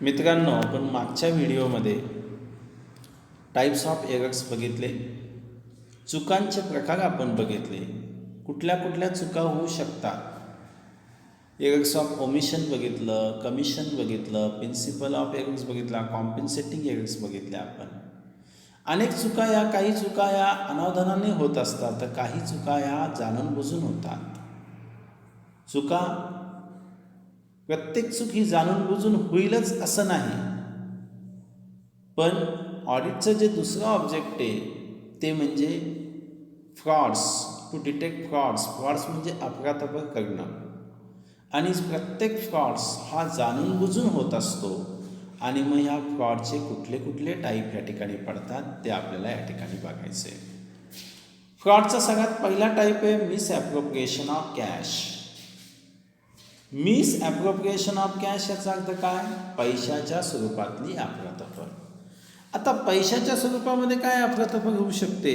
मित्रांनो, आपण मागच्या व्हिडिओमध्ये टाईप्स ऑफ एरर्स बघितले, चुकांचे प्रकार आपण बघितले, कुठल्या कुठल्या चुका होऊ शकतात. एरर्स ऑफ ओमिशन बघितलं, कमिशन बघितलं, प्रिन्सिपल ऑफ एरर्स बघितला, कॉम्पेन्सेटिंग एरर्स बघितल्या आपण. अनेक चुका या काही चुका या अनावधानाने होत असतात, तर काही चुका या जाणून बुजून होतात. चुका प्रत्येक चूक ही जाणून बुजून होईलच असं नाही, पण ऑडिटचं जे दुसरं ऑब्जेक्ट आहे ते म्हणजे frauds, to detect frauds. Frauds म्हणजे अफरातफर करणं, आणि प्रत्येक फ्रॉड्स हा जाणून बुजून होत असतो. आणि मग ह्या फ्रॉडचे कुठले कुठले टाईप या ठिकाणी पडतात ते आपल्याला या ठिकाणी बघायचं आहे. फ्रॉडचा सगळ्यात पहिला टाईप आहे मिसॲप्रोप्रिएशन ऑफ कॅश. मिसॲप्रोप्रिएशन ऑफ कॅश याचा अर्थ काय? पैशाच्या स्वरूपातली अफरातफर. आता पैशाच्या स्वरूपामध्ये काय अफरातफर होऊ शकते?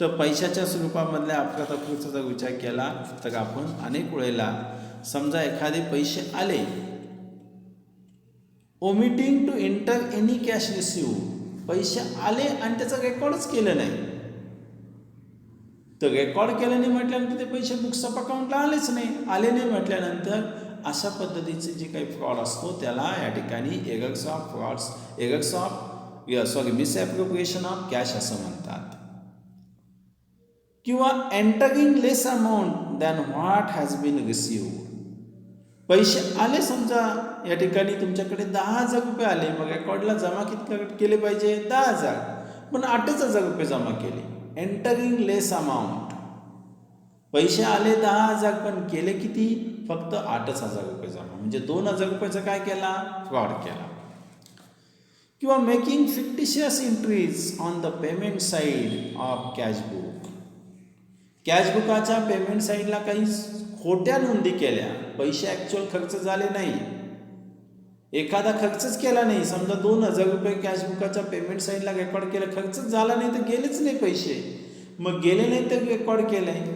तर पैशाच्या स्वरूपामधल्या अफरातफरीचा जर विचार केला तर आपण अनेक वेळेला समजा एखादे पैसे आले, omitting to enter any cash receive, पैसे आले आणि त्याचं रेकॉर्डच केलं नाही. तर रेकॉर्ड केलं नाही म्हटल्यानंतर ते पैसे बुक्स ऑफ अकाउंटला आले नाही म्हटल्यानंतर अशा पद्धतीचे जे काही फ्रॉड असतो त्याला या ठिकाणी मिसॲप्रोप्रिएशन ऑफ कॅश असं म्हणतात. किंवा entering less amount than what has been received. पैसे आले समजा या ठिकाणी तुमच्याकडे 10,000 रुपये आले, मग रेकॉर्डला जमा किती केले पाहिजे? 10,000, पण 8,000 रुपये जमा केले. एंटरिंग लेस अमाऊंट, पैसे आले 10,000 पण केले किती? फक्त 8,000 रुपये जमा, म्हणजे 2,000 रुपयाचा काय केला? फ्रॉड केला. किंवा making fictitious entries on the payment side of cashbook. कॅशबुकाच्या पेमेंट साईडला काही खोट्या नोंदी केल्या, पैसे ॲक्च्युअल खर्च झाले नाही, एखादा खर्चच केला नाही. समजा 2,000 रुपये कॅशबुकाच्या पेमेंट साईडला रेकॉर्ड केलं, खर्चच झाला नाही तर गेलेच नाही पैसे. मग गेले नाही तर रेकॉर्ड केलं आहे,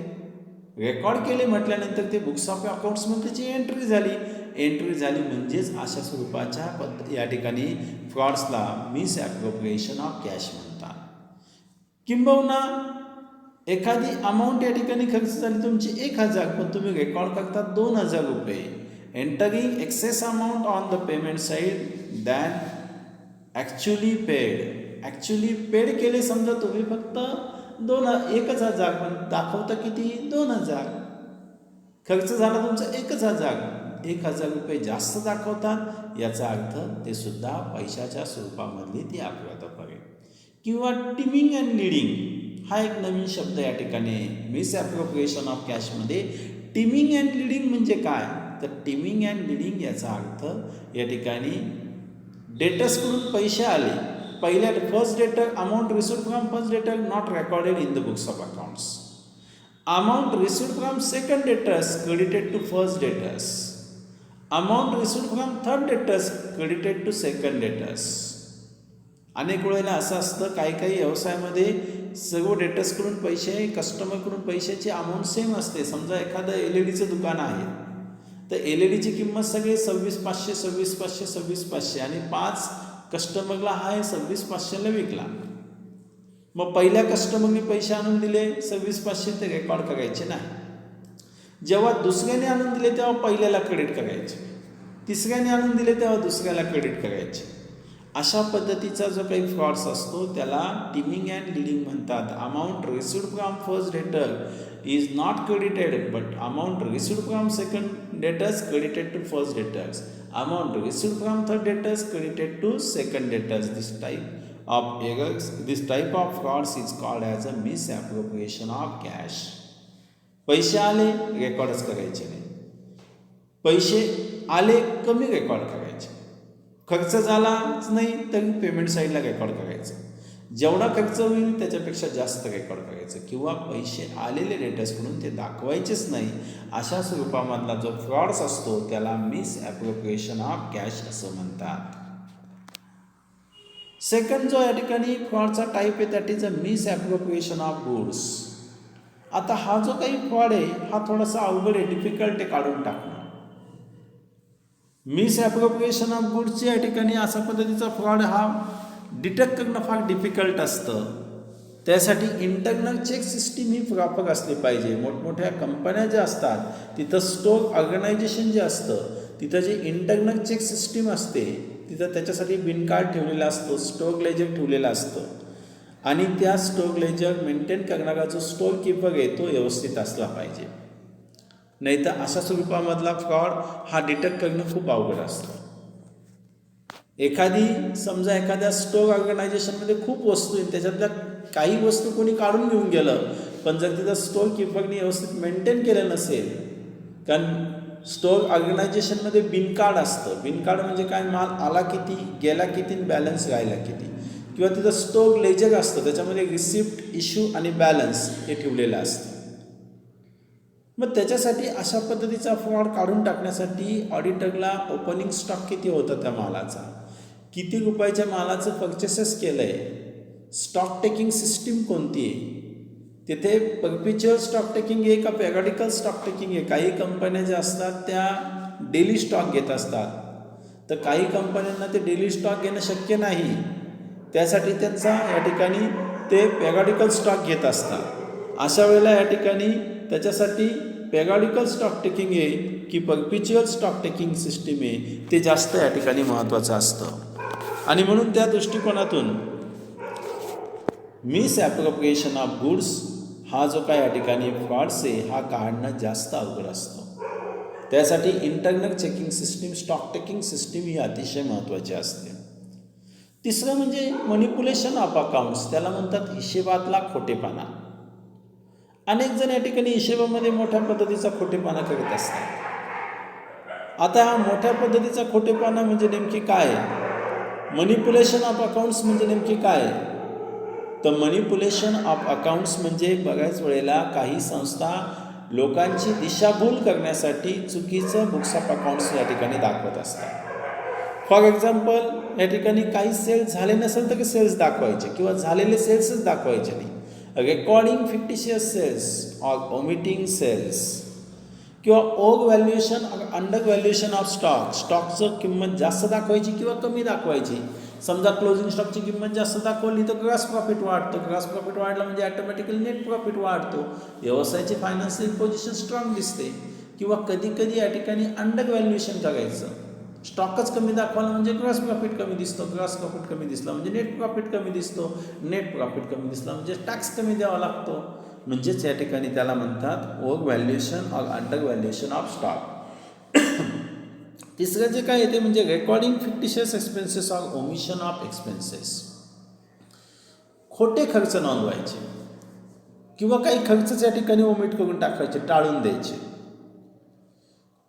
रेकॉर्ड केले म्हटल्यानंतर ते बुक्स ऑफ अकाउंट्समध्ये त्याची एंट्री झाली म्हणजेच अशा स्वरूपाच्या या ठिकाणी फ्रॉड्सला मिसॲप्रोप्रिएशन ऑफ कॅश म्हणतात. किंबहुना एखादी अमाऊंट या ठिकाणी खर्च झाली तुमची 1,000, पण तुम्ही रेकॉर्ड करता 2,000 रुपये. Entering excess amount on the payment side than actually paid केले समजा तुम्ही फक्त 1,000, पण दाखवता किती? 2,000. खर्च झाला तुमचा 1,000 रुपये जास्त दाखवतात. याचा अर्थ ते सुद्धा पैशाच्या स्वरूपामधली ती अफरातफर आहे. किंवा टिमिंग अँड लीडिंग हा एक नवीन शब्द या ठिकाणी मिसॲप्रोप्रिएशन ऑफ कॅशमध्ये. टिमिंग अँड लीडिंग म्हणजे काय? तर टिमिंग अँड लीडिंग याचा अर्थ या ठिकाणी डेटर्सकडून पैसे आले, पहिल्या first debtor amount received from first debtor not recorded in the books of accounts. Amount received from second debtors credited to first debtors. Amount received from third debtors credited to second debtors. अनेक वेळेला असं असतं, काही व्यवसायामध्ये सर्व डेटर्सकडून पैसे, कस्टमरकडून पैशाची amount same असते. समजा एखादं LEDचं दुकान आहे, तर LEDची किंमत सगळी 26,500, 26,500, 26,500 आणि 5 कस्टमरला हा 26,500ला विकला. मग पहिल्या कस्टमरने पैसे आणून दिले 26,500, ते रेकॉर्ड करायचे नाही. जेव्हा दुसऱ्याने आणून दिले तेव्हा पहिल्याला क्रेडिट करायचे, तिसऱ्याने आणून दिले तेव्हा दुसऱ्याला क्रेडिट करायचे. अशा पद्धतीचा जो काही फ्रॉड्स असतो त्याला टिमिंग अँड लीडिंग म्हणतात. Amount received from first debtor is not credited, but amount received from second debtors credited to first debtors. Amount received from third debtors credited to second debtors. This type of frauds is called as a misappropriation of cash. पैसे आले रेकॉर्डच करायचे नाही, पैसे आले कमी record करायचे, खर्च झालाच नाही तर पेमेंट साईडला रेकॉर्ड करायचं, जेवढा खर्च होईल त्याच्यापेक्षा जास्त रेकॉर्ड करायचं, किंवा पैसे आलेले डेटर्सकडून ते दाखवायचेच नाही. अशा स्वरूपामधला जो फ्रॉड्स असतो त्याला मिसॲप्रोप्रिएशन ऑफ कॅश असं म्हणतात. सेकंड जो या ठिकाणी फ्रॉडचा टाईप आहे that is a misappropriation of goods. आता हा जो काही फ्रॉड आहे हा थोडासा अवघड आहे, डिफिकल्ट आहे काढून टाकणं. मिसॲप्रोप्रिएशन ऑफ गुड्सची या ठिकाणी अशा पद्धतीचा फ्रॉड हा डिटेक्ट करणं फार डिफिकल्ट असतं. त्यासाठी इंटरनल चेक सिस्टीम ही प्रॉपर असली पाहिजे. मोठमोठ्या कंपन्या ज्या असतात तिथं स्टॉक ऑर्गनायझेशन जे असतं तिथं जे इंटरनल चेक सिस्टीम असते तिथं त्याच्यासाठी बिन कार्ड ठेवलेला असतो, स्टॉक लेजर ठेवलेला असतो आणि त्या स्टॉक लेजर मेंटेन करणारा जो स्टोअर कीपर आहे तो व्यवस्थित असला पाहिजे. नाही तर अशा स्वरूपामधला फ्रॉड हा डिटेक्ट करणं खूप अवघड असतं. समजा एखाद्या स्टोअर ऑर्गनायझेशनमध्ये खूप वस्तू आहेत, त्याच्यातल्या काही वस्तू कोणी काढून घेऊन गेलं, पण जर तिथं स्टोअर कीपरने व्यवस्थित मेंटेन केलं नसेल, कारण स्टोअर ऑर्गनायझेशनमध्ये बिनकार्ड असतं. बिनकार्ड म्हणजे काय, माल आला किती, गेला किती, बॅलन्स राहिला किती, किंवा तिथं स्टोअर लेजर असतं, त्याच्यामध्ये रिसिप्ट, इश्यू आणि बॅलन्स हे ठेवलेलं असतं. मग त्याच्यासाठी अशा पद्धतीचा फ्रॉड काढून टाकण्यासाठी ऑडिटरला ओपनिंग स्टॉक किती होता त्या मालाचा, किती रुपयाच्या मालाचं परचेसेस केलं आहे, स्टॉक टेकिंग सिस्टीम कोणती आहे, तिथे परपिच्युअल स्टॉक टेकिंग आहे का पेरियडिकल स्टॉक टेकिंग आहे. काही कंपन्या ज्या असतात त्या डेली स्टॉक घेत असतात, तर काही कंपन्यांना ते डेली स्टॉक घेणं शक्य नाही, त्यासाठी त्यांचा या ठिकाणी ते पेरियडिकल स्टॉक घेत असतात. अशा वेळेला या ठिकाणी त्याच्यासाठी पेरियडिकल स्टॉक टेकिंग आहे की परपिच्युअल स्टॉक टेकिंग सिस्टीम आहे ते जास्त या ठिकाणी महत्त्वाचं असतं. आणि म्हणून त्या दृष्टिकोनातून मिसॲप्रोप्रिएशन ऑफ गुड्स हा जो काय या ठिकाणी फ्रॉड्स आहे हा काढणं जास्त अवघड असतं. त्यासाठी internal checking system, stock taking system ही अतिशय महत्त्वाची असते. तिसरं म्हणजे मॅनिप्युलेशन ऑफ अकाउंट्स, त्याला म्हणतात हिशेबातला खोटेपणा. अनेक जण या ठिकाणी हिशेबामध्ये मोठ्या पद्धतीचा खोटेपणा करत असतात. आता हा मोठ्या पद्धतीचा खोटेपणा म्हणजे नेमकी काय, मॅनिप्युलेशन ऑफ अकाउंट्स म्हणजे नेमकी काय, तर मॅनिप्युलेशन ऑफ अकाउंट्स म्हणजे बऱ्याच वेळेला काही संस्था लोकांची दिशाभूल करण्यासाठी चुकीचं बुक्स ऑफ अकाउंट्स या ठिकाणी दाखवत असतात. फॉर एक्झाम्पल, या ठिकाणी काही सेल्स झाले नसेल तर सेल्स दाखवायचे किंवा झालेले सेल्सच दाखवायचे नाही. Recording fictitious sales or omitting sales किंवा over valuation, under valuation of स्टॉकचं किंमत जास्त दाखवायची किंवा कमी दाखवायची. समजा क्लोजिंग स्टॉकची किंमत जास्त दाखवली तर ग्रॉस प्रॉफिट वाढतं, ग्रॉस प्रॉफिट वाढलं म्हणजे ऑटोमॅटिकली नेट प्रॉफिट वाढतो, व्यवसायाची फायनान्शियल पोझिशन स्ट्रॉंग दिसते. किंवा कधी कधी या ठिकाणी अंडर व्हॅल्युएशन करायचं, स्टॉकच कमी दाखवला म्हणजे ग्रॉस प्रॉफिट कमी दिसतो, ग्रॉस प्रॉफिट कमी दिसला म्हणजे नेट प्रॉफिट कमी दिसतो, नेट प्रॉफिट कमी दिसला म्हणजे टॅक्स कमी द्यावा लागतो. म्हणजेच या ठिकाणी त्याला म्हणतात over valuation or under valuation of stock. तिसरं जे काय येते म्हणजे recording fictitious expenses or omission of expenses. खोटे खर्च नोंदवायचे किंवा काही खर्चच या ठिकाणी ओमिट करून टाकायचे, टाळून द्यायचे.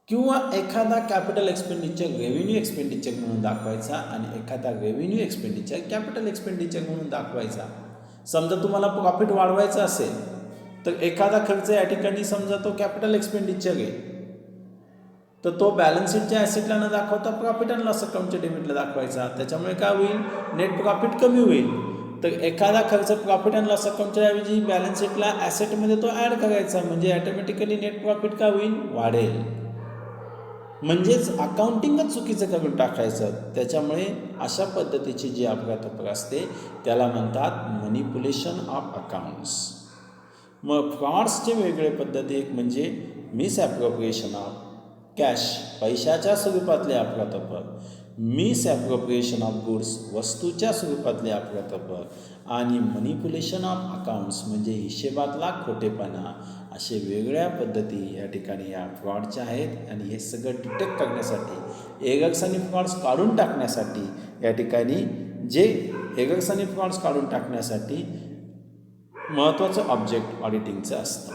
किंवा एखादा कॅपिटल एक्सपेंडिचर रेव्हेन्यू एक्सपेंडिचर म्हणून दाखवायचा आणि एखादा रेव्हेन्यू एक्सपेंडिचर कॅपिटल एक्सपेंडिचर म्हणून दाखवायचा. समजा तुम्हाला प्रॉफिट वाढवायचा असेल तर एखादा खर्च या ठिकाणी समजा तो कॅपिटल एक्सपेंडिचर आहे, तर तो बॅलन्स शीटच्या ॲसेटला न दाखवता प्रॉफिट अँड लॉस अकाउंटच्या डेबिटला दाखवायचा. त्याच्यामुळे काय होईल, नेट प्रॉफिट कमी होईल. तर एखादा खर्च प्रॉफिट अँड लॉस अकाउंटच्या ऐवजी बॅलन्स शीटला ॲसेटमध्ये तो ॲड करायचा, म्हणजे ऑटोमॅटिकली नेट प्रॉफिट काय होईल, वाढेल. म्हणजेच अकाउंटिंगच चुकीचं करून टाकायचं. त्याच्यामुळे अशा पद्धतीची जी अपघात असते त्याला म्हणतात मॅनिप्युलेशन ऑफ अकाउंट्स. मग फ्रॉड्सचे वेगळे पद्धती, एक म्हणजे मिसॲप्रोप्रिएशन ऑफ कॅश, पैशाच्या स्वरूपातले अपघात, मिसॲप्रोप्रिएशन ऑफ गुड्स, वस्तूच्या स्वरूपातले अपघात, आणि मॅनिप्युलेशन ऑफ अकाउंट्स म्हणजे हिशेबातला खोटेपणा. असे वेगळ्या पद्धती या ठिकाणी या फ्रॉडच्या आहेत. आणि हे सगळं डिटेक्ट करण्यासाठी, एरर्स आणि फ्रॉड्स काढून टाकण्यासाठी या ठिकाणी जे एरर्स आणि फ्रॉड्स काढून टाकण्यासाठी महत्त्वाचं ऑब्जेक्ट ऑडिटिंगचं असतं.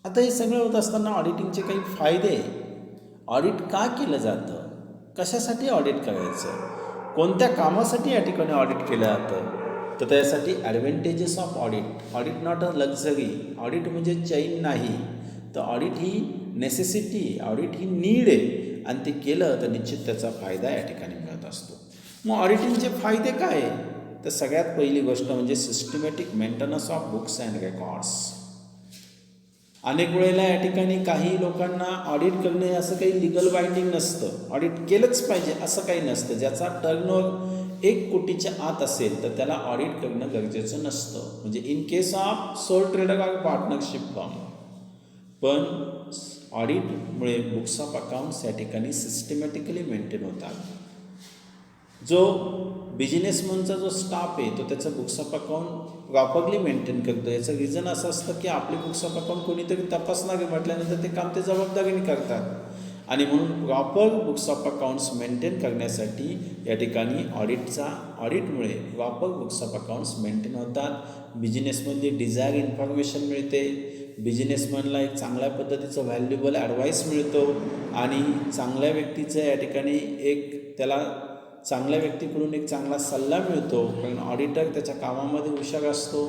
आता हे सगळं होत असताना ऑडिटिंगचे काही फायदे, ऑडिट का केलं जातं, कशासाठी ऑडिट करायचं, कोणत्या कामासाठी या ठिकाणी ऑडिट केलं जातं, तर त्यासाठी advantages of audit. Audit not a luxury, audit म्हणजे चैन नाही, तर ऑडिट ही नेसेसिटी, ऑडिट ही नीड आहे आणि ते केलं तर निश्चित त्याचा फायदा या ठिकाणी मिळत असतो. मग ऑडिटिंगचे फायदे काय आहे, तर सगळ्यात पहिली गोष्ट म्हणजे systematic maintenance of books and records. अनेक वेळेला या ठिकाणी काही लोकांना ऑडिट करणे असं काही लिगल बाइंडिंग नसतं, ऑडिट केलंच पाहिजे असं काही नसतं. ज्याचा टर्नओव्हर 1 कोटीच्या आत असेल तर त्याला ऑडिट करणं गरजेचं नसतं, म्हणजे in case of soul trader और पार्टनरशिप फर्म. पण ऑडिटमुळे बुक्स ऑफ अकाउंट्स या ठिकाणी सिस्टमॅटिकली मेंटेन होतात. जो बिझनेसमनचा जो स्टाफ आहे तो त्याचं books of account properly maintain करतो. याचं रिझन असं असतं की आपले बुक्स ऑफ अकाउंट कोणीतरी तपासणार म्हटल्यानंतर ते काम ते जबाबदारीने करतात, आणि म्हणून proper books of accounts maintain करण्यासाठी या ठिकाणी ऑडिटमुळे proper books of accounts maintain होतात. बिझनेसमध्ये डिझायर इन्फॉर्मेशन मिळते, बिझनेसमॅनला एक चांगल्या पद्धतीचं व्हॅल्युएबल ॲडवाईस मिळतो, आणि चांगल्या व्यक्तीचं या ठिकाणी त्याला चांगल्या व्यक्तीकडून एक चांगला सल्ला मिळतो. कारण ऑडिटर त्याच्या कामामध्ये हुशार असतो.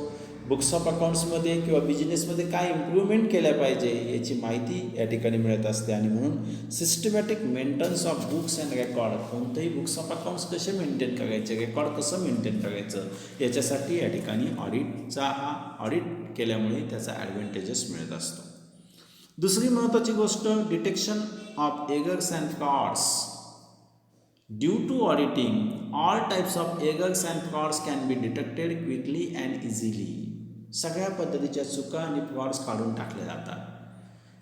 बुक्स ऑफ अकाउंट्समध्ये किंवा बिझनेसमध्ये काय इम्प्रूव्हमेंट केल्या पाहिजे याची माहिती या ठिकाणी मिळत असते, आणि म्हणून systematic maintenance of books and record, कोणतेही बुक्स ऑफ अकाउंट्स कसे मेंटेन करायचे, रेकॉर्ड कसं मेंटेन करायचं, याच्यासाठी या ठिकाणी ऑडिट केल्यामुळे त्याचा ॲडव्हान्टेजेस मिळत असतो. दुसरी महत्त्वाची गोष्ट, detection of errors and frauds. Due to auditing, all types of errors and frauds can be detected quickly and easily. सगळ्या पद्धतीच्या चुका आणि फ्रॉड्स काढून टाकले जातात.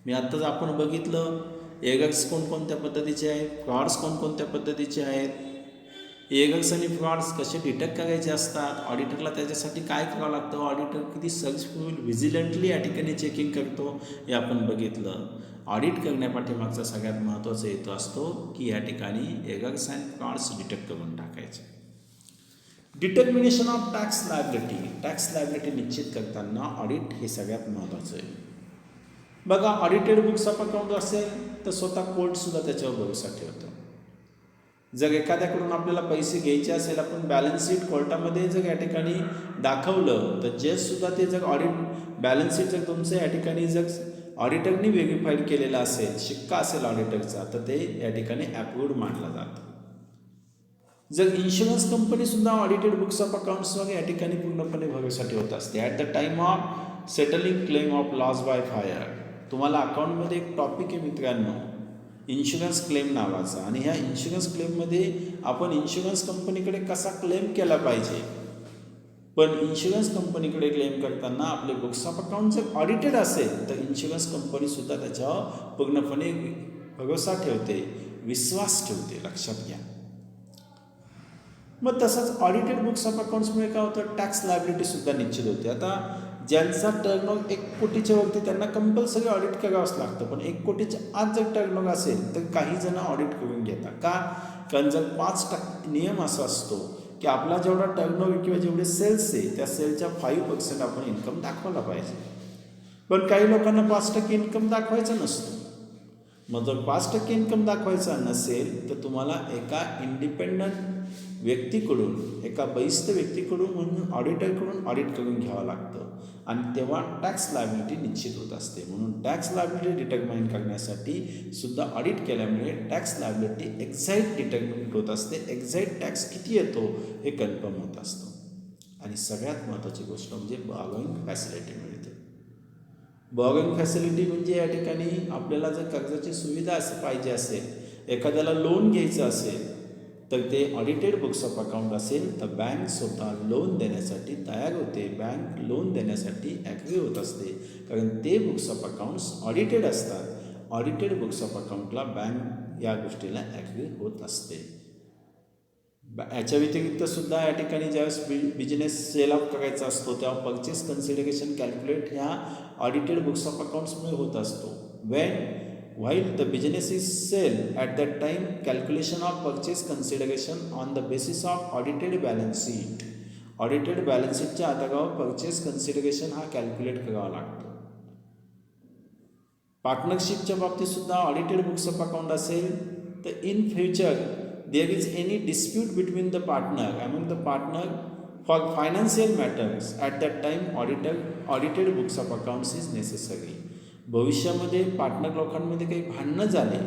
मी आत्ताच आपण बघितलं एरर्स कोणकोणत्या पद्धतीचे आहेत, फ्रॉड्स कोणकोणत्या पद्धतीचे आहेत. एरर्स आणि फ्रॉड्स कसे डिटेक्ट करायचे असतात, ऑडिटरला त्याच्यासाठी काय करावं लागतं, ऑडिटर किती सक्सेसफुल व्हिजिलंटली या ठिकाणी चेकिंग करतो हे आपण बघितलं. ऑडिट करण्यापाठीमागचा सगळ्यात महत्त्वाचा हेतू असतो की या ठिकाणी एरर्स अँड फ्रॉड्स डिटेक्ट करून टाकायचे. डिटर्मिनेशन ऑफ टॅक्स लायबिलिटी निश्चित करताना ऑडिट हे सगळ्यात महत्त्वाचं आहे. बघा, ऑडिटेड बुक्स ऑफ अकाउंट असेल तर स्वतः कोर्टसुद्धा त्याच्यावर भरोसा ठेवतो. जर एखाद्याकडून आपल्याला पैसे घ्यायचे असेल, आपण बॅलन्स शीट कोर्टामध्ये जर या ठिकाणी दाखवलं तर जजसुद्धा ते जर बॅलन्स शीट जर तुमचं या ठिकाणी जर ऑडिटरनी व्हेरीफाईड केलेला असेल, शिक्का असेल ऑडिटरचा, तर ते या ठिकाणी अप्रूव्ड मानलं जातं. जर इन्शुरन्स कंपनीसुद्धा ऑडिटेड बुक्स ऑफ अकाउंट्सवर या ठिकाणी पूर्णपणे भरोसा ठेवत असते. At the time of settling claim of loss by fire, तुम्हाला अकाउंटमध्ये एक टॉपिक आहे मित्रांनो, इन्शुरन्स क्लेम नावाचा, आणि ह्या इन्शुरन्स क्लेममध्ये आपण इन्शुरन्स कंपनीकडे कसा क्लेम केला पाहिजे. पण इन्शुरन्स कंपनीकडे क्लेम करताना आपले बुक्स ऑफ अकाउंट जर ऑडिटेड असेल तर इन्शुरन्स कंपनीसुद्धा त्याच्यावर पूर्णपणे भरोसा ठेवते, विश्वास ठेवते, लक्षात घ्या. मग तसंच ऑडिटेड बुक्स ऑफ अकाउंट्समुळे काय होतं, टॅक्स लायबिलिटीसुद्धा निश्चित होते. आता ज्यांचा टर्नओव्हर 1 कोटीच्या वरती त्यांना कंपल्सरी ऑडिट करावंच लागतं, पण 1 कोटीच्या आत जर टर्नओव्हर असेल तर काही जण ऑडिट करून घेतात. का? कारण जर 5% नियम असा असतो की आपला जेवढा टर्नओव्हर किंवा जेवढे सेल्स आहे त्या सेलच्या 5% आपण इन्कम दाखवायला पाहिजे. पण काही लोकांना 5% इन्कम दाखवायचा नसतो. मग जर 5% इन्कम दाखवायचा नसेल तर तुम्हाला एका इंडिपेंडंट व्यक्तीकडून, एका बहिस्थ व्यक्तीकडून म्हणून ऑडिटरकडून ऑडिट करून घ्यावं लागतं, आणि तेव्हा टॅक्स लायबिलिटी निश्चित होत असते. म्हणून टॅक्स लायबिलिटी डिटर्माइन करण्यासाठी सुद्धा ऑडिट केल्यामुळे टॅक्स लायबिलिटी एक्झॅक्ट डिटर्मिन होत असते. एक्झॅक्ट टॅक्स किती येतो हे कन्फर्म होत असतं. आणि सगळ्यात महत्त्वाची गोष्ट म्हणजे बॉरोइंग फॅसिलिटी मिळते. बॉरोइंग फॅसिलिटी म्हणजे या ठिकाणी आपल्याला जर कर्जाची सुविधा पाहिजे असेल, एखाद्याला लोन घ्यायचं असेल, तर ते ऑडिटेड बुक्स ऑफ अकाउंट असेल तर बँक स्वतः लोन देण्यासाठी तयार होते, बँक लोन देण्यासाठी ॲग्री होत असते, कारण ते बुक्स ऑफ अकाउंट्स ऑडिटेड असतात. ऑडिटेड बुक्स ऑफ अकाउंटला बँक या गोष्टीला ॲग्री होत असते. याच्या व्यतिरिक्त सुद्धा या ठिकाणी ज्यावेळेस बिझनेस सेल अप करायचा असतो तेव्हा परचेस कन्सिडरेशन कॅल्क्युलेट ह्या ऑडिटेड बुक्स ऑफ अकाउंट्समुळे होत असतो. While the business is sell, at that time calculation of purchase consideration on the basis of audited balance sheet. Audited balance sheetच्या आधारावर purchase consideration हा calculate करावा लागतो. पार्टनरशिपच्या बाबतीत सुद्धा ऑडिटेड बुक्स ऑफ अकाउंट असेल तर in future there is any dispute between the partner among the partner for financial matters, at that time audited books of accounts is necessary. भविष्यामध्ये partner लोकांमध्ये काही भांडणं झाले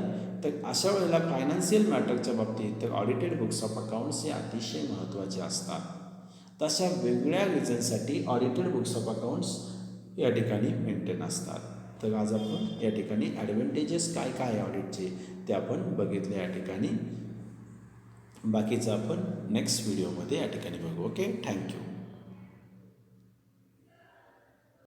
तर अशा वेळेला फायनान्शियल मॅटरच्या बाबतीत तर ऑडिटेड बुक्स ऑफ अकाउंट्स हे अतिशय महत्त्वाचे असतात. तशा वेगवेगळ्या रिझनसाठी ऑडिटेड बुक्स ऑफ अकाउंट्स या ठिकाणी मेंटेन असतात. तर आज आपण या ठिकाणी ॲडव्हान्टेजेस काय काय आहे ऑडिटचे ते आपण बघितले या ठिकाणी. बाकीचं आपण नेक्स्ट व्हिडिओमध्ये या ठिकाणी बघू. Okay, thank you.